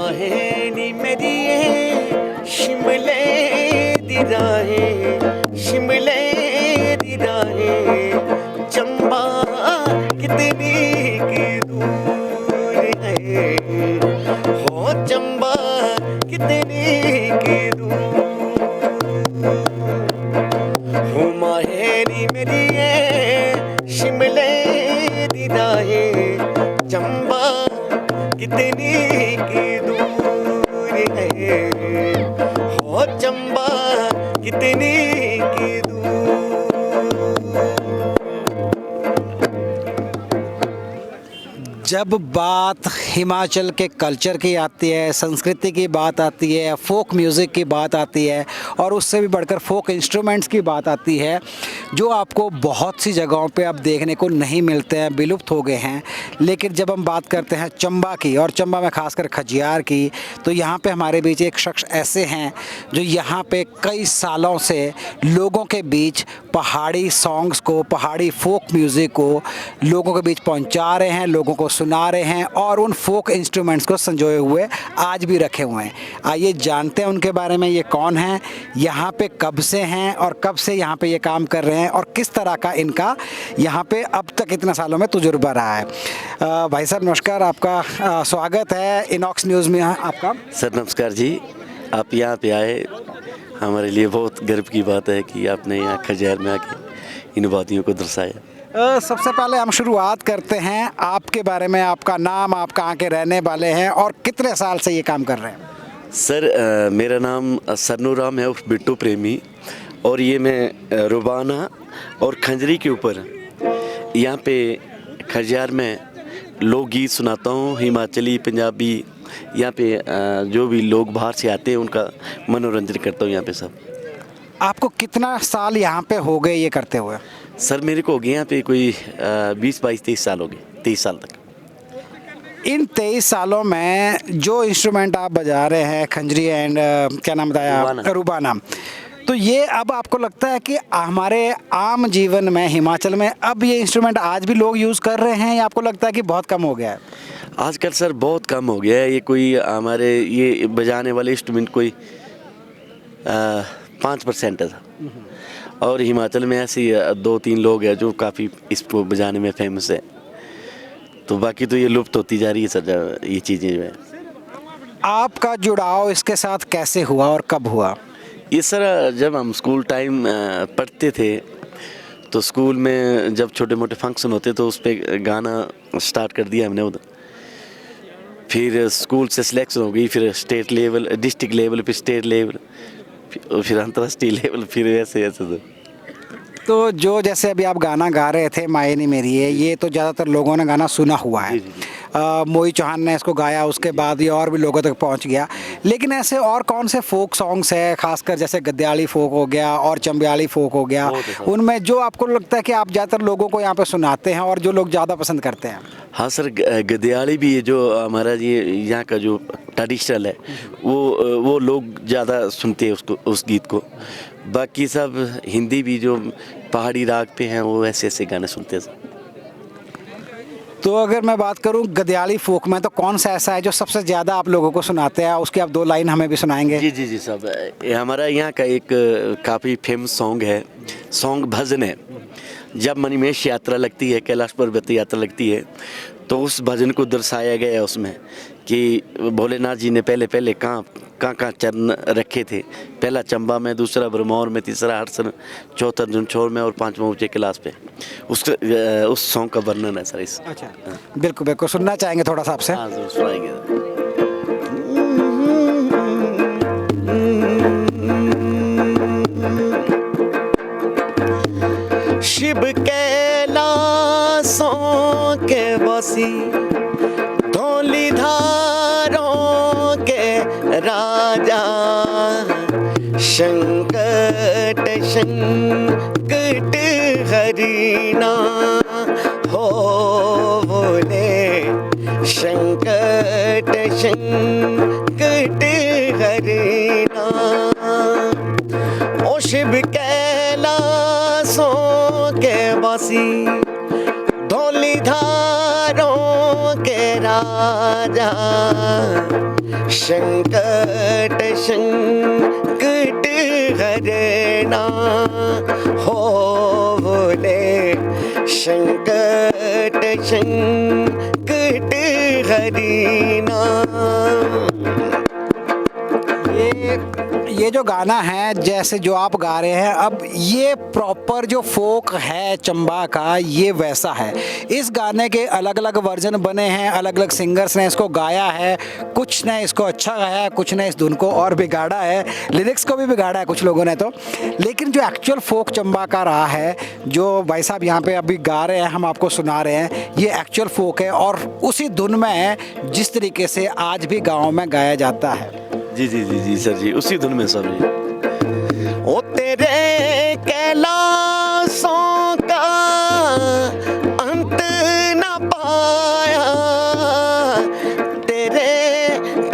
माहे नी मेरी शिमले दी राहें, शिमले दी राहें, चंबा कितनी की दूर है, हो चंबा कितनी की दूर, हो माहे नी मेरी शिमले दी राहें, चंबा कितनी की दूर है, हो चंबा कितनी की दूर। जब बात हिमाचल के कल्चर की आती है, संस्कृति की बात आती है, फोक म्यूज़िक की बात आती है और उससे भी बढ़कर फोक इंस्ट्रूमेंट्स की बात आती है, जो आपको बहुत सी जगहों पे अब देखने को नहीं मिलते हैं, विलुप्त हो गए हैं। लेकिन जब हम बात करते हैं चंबा की, और चंबा में खासकर खजियार की, तो यहाँ पे हमारे बीच एक शख्स ऐसे हैं जो यहाँ पे कई सालों से लोगों के बीच पहाड़ी सॉन्ग्स को, पहाड़ी फोक म्यूज़िक को लोगों के बीच पहुँचा रहे हैं, लोगों को सुना रहे हैं और उन फोक इंस्ट्रूमेंट्स को संजोए हुए आज भी रखे हुए हैं। आइए जानते हैं उनके बारे में, ये कौन हैं, यहाँ पे कब से हैं और कब से यहाँ पे ये काम कर रहे हैं और किस तरह का इनका यहाँ पे अब तक इतने सालों में तजुर्बा रहा है। भाई साहब नमस्कार, आपका स्वागत है इनॉक्स न्यूज़ में। आपका सर नमस्कार जी, आप यहाँ पे आए, हमारे लिए बहुत गर्व की बात है कि आपने यहाँ खजियार में आके इन बातियों को दर्शाया। सबसे पहले हम शुरुआत करते हैं आपके बारे में, आपका नाम, आप कहाँ के रहने वाले हैं और कितने साल से ये काम कर रहे हैं? सर मेरा नाम सरनूराम है, उर्फ बिट्टू प्रेमी, और ये मैं रुबाना और खंजरी के ऊपर यहाँ पे खजियार में लोकगीत सुनाता हूँ, हिमाचली, पंजाबी। यहाँ पे जो भी लोग बाहर से आते हैं उनका मनोरंजन करता हूँ यहाँ पे सब। आपको कितना साल यहाँ पे हो गए ये करते हुए? सर मेरे को हो गए यहाँ पे कोई 20-22-23 साल हो गए, 23 साल तक। इन 23 सालों में जो इंस्ट्रूमेंट आप बजा रहे हैं, खंजरी एंड क्या नाम बताया, रुबाना, तो ये अब आपको लगता है कि हमारे आम जीवन में हिमाचल में अब ये इंस्ट्रूमेंट आज भी लोग यूज़ कर रहे हैं या आपको लगता है कि बहुत कम हो गया है? आजकल सर बहुत कम हो गया है ये, कोई हमारे ये बजाने वाले इंस्ट्रूमेंट कोई 5% है, और हिमाचल में ऐसे 2-3 लोग हैं जो काफ़ी इसको बजाने में फेमस है, तो बाकी तो ये लुप्त होती जा रही है सर ये चीज़ें जो है। आपका जुड़ाव इसके साथ कैसे हुआ और कब हुआ? ये सर जब हम स्कूल टाइम पढ़ते थे तो स्कूल में जब छोटे मोटे फंक्शन होते तो उस पर गाना स्टार्ट कर दिया हमने उधर, फिर स्कूल से सिलेक्शन हो गई, फिर स्टेट लेवल, डिस्ट्रिक्ट लेवल, फिर स्टेट लेवल, फिर अंतर्राष्ट्रीय लेवल, फिर ऐसे ऐसे। तो जो जैसे अभी आप गाना गा रहे थे माए नी मेरी ये तो ज़्यादातर लोगों ने गाना सुना हुआ है। मोहित चौहान ने इसको गाया, उसके बाद ये और भी लोगों तक पहुंच गया। लेकिन ऐसे और कौन से फोक सॉन्ग्स हैं, खासकर जैसे गद्याली फोक हो गया और चंबियाली फोक हो गया, उनमें जो आपको लगता है कि आप ज़्यादातर लोगों को यहाँ पे सुनाते हैं और जो लोग ज़्यादा पसंद करते हैं? हाँ सर, गद्याली भी है जो हमारा ये यहाँ का जो ट्रेडिशनल है वो लोग ज़्यादा सुनते हैं उसको, उस गीत को। बाकी सब हिंदी भी जो पहाड़ी राग पे हैं वो ऐसे ऐसे गाने सुनते हैं। तो अगर मैं बात करूं गद्याली फोक में, तो कौन सा ऐसा है जो सबसे ज़्यादा आप लोगों को सुनाते हैं? उसकी आप 2 लाइन हमें भी सुनाएंगे? जी जी जी सब, हमारा यहाँ का एक काफ़ी फेमस सॉन्ग है, सॉन्ग भजन है। जब मणिमेश यात्रा लगती है, कैलाश पर्वत यात्रा लगती है, तो उस भजन को दर्शाया गया है उसमें कि भोलेनाथ जी ने पहले पहले कहाँ चरण रखे थे। पहला चंबा में, दूसरा भरमौर में, तीसरा हरसर, चौथा धुनछोर में और 5वां ऊंचे कैलाश पे। उस सॉन्ग का वर्णन है सर इस। अच्छा, बिल्कुल बिल्कुल, सुनना चाहेंगे थोड़ा सा आपसे? हाँ जरूर सुनाएंगे। शिव कैलाशों के वासी, धौली धारों के राजा, संकट संकट हरिना हो बोले, संकट संकट हरिना। ओ शिव कैलाशों के वासी, धौली धारों के राजा, संकट संकट हरना हो बोले संकट संकट हरना। ये जो गाना है जैसे जो आप गा रहे हैं, अब ये प्रॉपर जो फोक है चंबा का ये वैसा है। इस गाने के अलग अलग वर्जन बने हैं, अलग अलग सिंगर्स ने इसको गाया है, कुछ ने इसको अच्छा गाया है, कुछ ने इस धुन को और बिगाड़ा है, लिरिक्स को भी बिगाड़ा है कुछ लोगों ने तो। लेकिन जो एक्चुअल फोक चंबा का रहा है, जो भाई साहब यहाँ पे अभी गा रहे हैं, हम आपको सुना रहे हैं, ये एक्चुअल फोक है और उसी धुन में है जिस तरीके से आज भी गाँव में गाया जाता है। जी जी जी जी सर जी, उसी धुन में सर जी। ओ तेरे कैलाशों का अंत न पाया, तेरे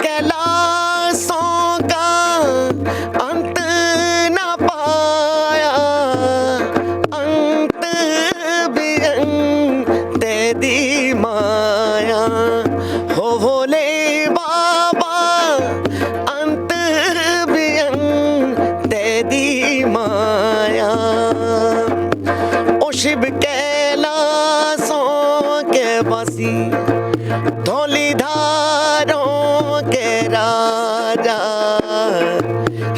कैलाशों का अंत न पाया, अंत भी अंत दी माया हो भोले बाबा, अंत भी अंत दी माया। ओ शिव कैलाशों के वासी, धौलीधारों के राजा,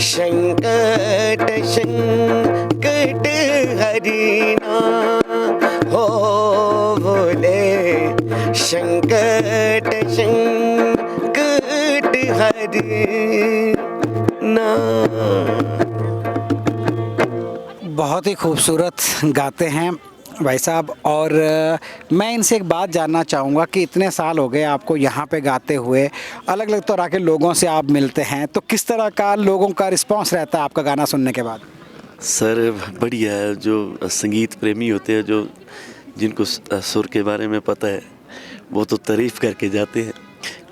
संकट संकट हरिना हो बोले संकट संकट हरिना। बहुत ही खूबसूरत गाते हैं भाई साहब। और मैं इनसे एक बात जानना चाहूँगा कि इतने साल हो गए आपको यहाँ पे गाते हुए, अलग अलग तरह के लोगों से आप मिलते हैं, तो किस तरह का लोगों का रिस्पांस रहता है आपका गाना सुनने के बाद? सर बढ़िया है, जो संगीत प्रेमी होते हैं, जो जिनको सुर के बारे में पता है, वो तो तारीफ़ करके जाते हैं।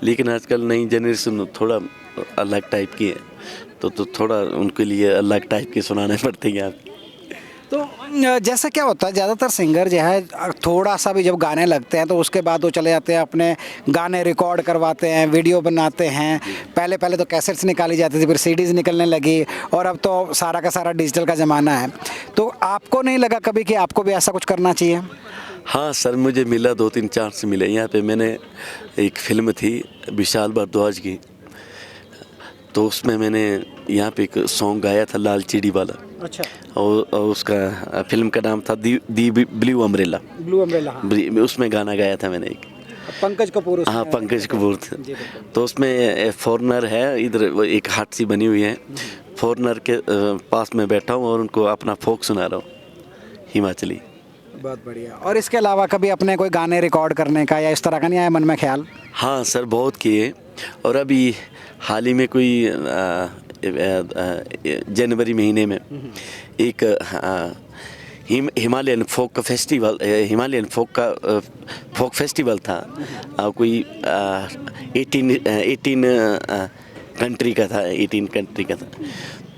लेकिन आजकल नई जनरेशन थोड़ा अलग टाइप की है, तो थोड़ा उनके लिए अलग टाइप के सुनाने पड़ते हैं आप। तो जैसा क्या होता है, ज़्यादातर सिंगर जो है थोड़ा सा भी जब गाने लगते हैं तो उसके बाद वो चले जाते हैं अपने गाने रिकॉर्ड करवाते हैं, वीडियो बनाते हैं। पहले पहले तो कैसेट्स निकाली जाती थी, फिर सीडीज़ निकलने लगी और अब तो सारा का सारा डिजिटल का ज़माना है। तो आपको नहीं लगा कभी कि आपको भी ऐसा कुछ करना चाहिए? हाँ सर, मुझे मिला 2-3 चांस मिले। यहाँ पे मैंने एक फ़िल्म थी विशाल भारद्वाज की, तो उसमें मैंने यहाँ पे एक सॉन्ग गाया था लाल चिड़ी वाला। अच्छा। और उसका फिल्म का नाम था दी ब्लू अम्ब्रेला। ब्लू अम्ब्रेला, हाँ। उसमें गाना गाया था मैंने एक। पंकज कपूर। हाँ, पंकज कपूर थे। तो उसमें फॉरेनर है, इधर एक हाट सी बनी हुई है, फॉरेनर के पास में बैठा हूँ और उनको अपना फोक सुना रहा हूँ हिमाचली। बहुत बढ़िया। और इसके अलावा कभी अपने कोई गाने रिकॉर्ड करने का या इस तरह का नहीं आया मन में ख्याल? हाँ सर, बहुत किए। और अभी हाल ही में कोई जनवरी महीने में एक हिमालयन फोक फेस्टिवल था। कोई 18 कंट्री का था, 18 कंट्री का था।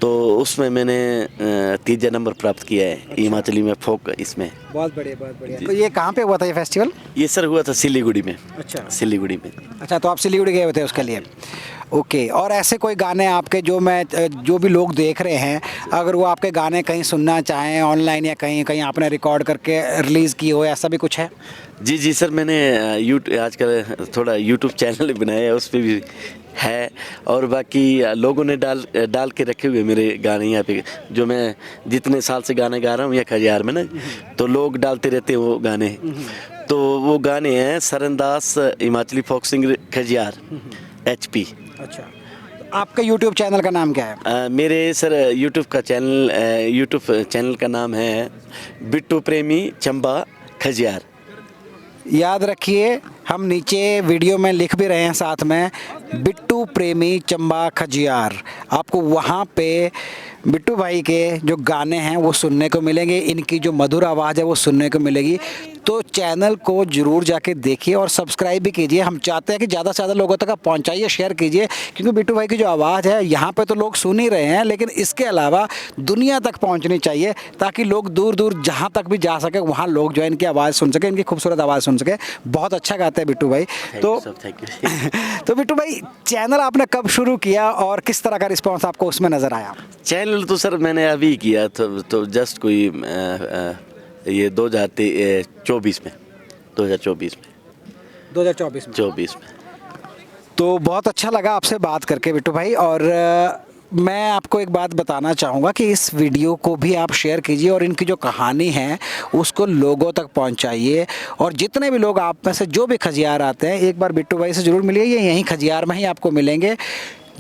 तो उसमें मैंने 3 नंबर प्राप्त किया है। अच्छा। हिमाचली में फोक इसमें। बहुत बढ़िया, बहुत बढ़िया। तो ये कहाँ पे हुआ था ये फेस्टिवल? ये सर हुआ था सिलीगुड़ी में। अच्छा, सिलीगुड़ी में। अच्छा, तो आप सिलीगुड़ी गए हुए थे उसके लिए? ओके। और ऐसे कोई गाने आपके जो भी लोग देख रहे हैं, अगर वो आपके गाने कहीं सुनना चाहें ऑनलाइन या कहीं कहीं आपने रिकॉर्ड करके रिलीज़ की हो, ऐसा भी कुछ है? जी जी सर, मैंने आजकल थोड़ा यूट्यूब चैनल बनाया है, उस पर भी है। और बाकी लोगों ने डाल के रखे हुए मेरे गाने यहाँ पे, जो मैं जितने साल से गाने गा रहा हूँ यहाँ खजियार में ना, तो लोग डालते रहते हैं वो गाने। तो वो गाने हैं Sarandas Himachali folk singer Khajjiar HP। अच्छा, तो आपका यूट्यूब चैनल का नाम क्या है? मेरे सर यूट्यूब चैनल का नाम है बिट्टू प्रेमी चंबा खजियार। याद रखिए, हम नीचे वीडियो में लिख भी रहे हैं साथ में, बिट्टू प्रेमी चंबा खजियार। आपको वहाँ पे बिट्टू भाई के जो गाने हैं वो सुनने को मिलेंगे, इनकी जो मधुर आवाज़ है वो सुनने को मिलेगी। तो चैनल को जरूर जाके देखिए और सब्सक्राइब भी कीजिए। हम चाहते हैं कि ज़्यादा से ज़्यादा लोगों तक आप पहुँचाइए, शेयर कीजिए, क्योंकि बिट्टू भाई की जो आवाज़ है यहाँ पे तो लोग सुन ही रहे हैं, लेकिन इसके अलावा दुनिया तक पहुँचनी चाहिए ताकि लोग दूर दूर जहाँ तक भी जा सके वहाँ लोग जो है इनकी आवाज़ सुन सके, इनकी खूबसूरत आवाज़ सुन सके। बहुत अच्छा गाते हैं बिट्टू भाई। तो थैंक यू। तो बिट्टू भाई, चैनल आपने कब शुरू किया और किस तरह का रिस्पॉन्स आपको उसमें नज़र आया? चैनल तो सर मैंने अभी किया तो जस्ट कोई ये 2024 में 2024 में 24 में। तो बहुत अच्छा लगा आपसे बात करके बिट्टू भाई। और मैं आपको एक बात बताना चाहूँगा कि इस वीडियो को भी आप शेयर कीजिए और इनकी जो कहानी है उसको लोगों तक पहुँचाइए। और जितने भी लोग आप में से जो भी खजियार आते हैं, एक बार बिट्टू भाई से ज़रूर मिलिए, ये यहीं खजियार में ही आपको मिलेंगे।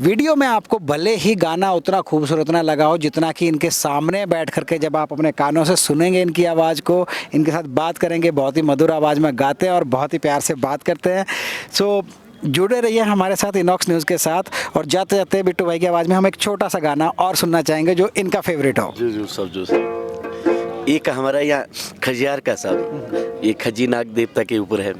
वीडियो में आपको भले ही गाना उतना खूबसूरत ना लगा हो जितना कि इनके सामने बैठ करके जब आप अपने कानों से सुनेंगे इनकी आवाज़ को, इनके साथ बात करेंगे, बहुत ही मधुर आवाज़ में गाते हैं और बहुत ही प्यार से बात करते हैं। सो जुड़े रहिए हमारे साथ इनॉक्स न्यूज़ के साथ। और जाते जाते बिट्टू भाई की आवाज़ में हम एक छोटा सा गाना और सुनना चाहेंगे जो इनका फेवरेट हो। जो सब जो एक हमारा यहाँ खजियार का साहब, ये खजी नाग देवता के ऊपर है,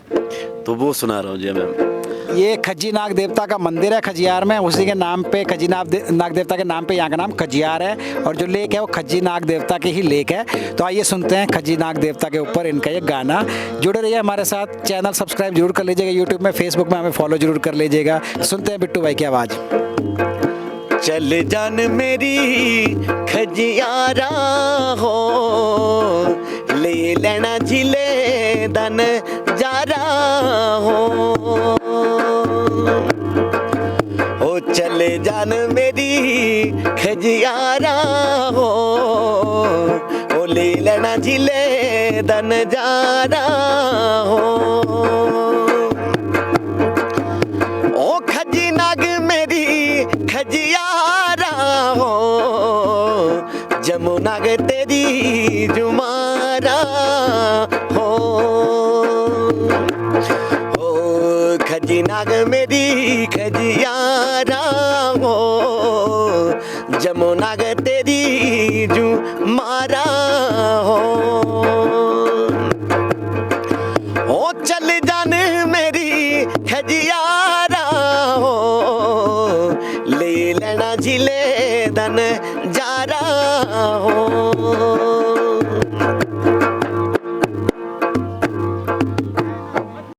तो वो सुना रहा हूँ जी मैम। ये खजी नाग देवता का मंदिर है खजियार में, उसी के नाम पे खजी नाग देवता के नाम पे यहाँ का नाम खजियार है। और जो लेक है वो खजी नाग देवता की ही लेक है। तो आइए सुनते हैं खजी नाग देवता के ऊपर इनका ये गाना। जुड़े रहिए हमारे साथ, चैनल सब्सक्राइब जरूर कर लीजिएगा यूट्यूब में, फेसबुक में हमें फॉलो जरूर कर लीजिएगा। सुनते हैं बिट्टू भाई की आवाज़। चल जान मेरी खजियारा हो, ले लेना झिले दन जारा हो। ओ चले जान मेरी खजियारा हो, ओ ले लेना झिले दन जारा हो। ओ खजी नाग मेरी खजियारा हो, जमुना गे तेरी जुमारा हो। ओ खजी नाग मेरी खजियारा हो, जमुना गे तेरी जुमारा हो। ओ चल जान मेरी खजियारा हो, ले लेना झिले दन जारा हो।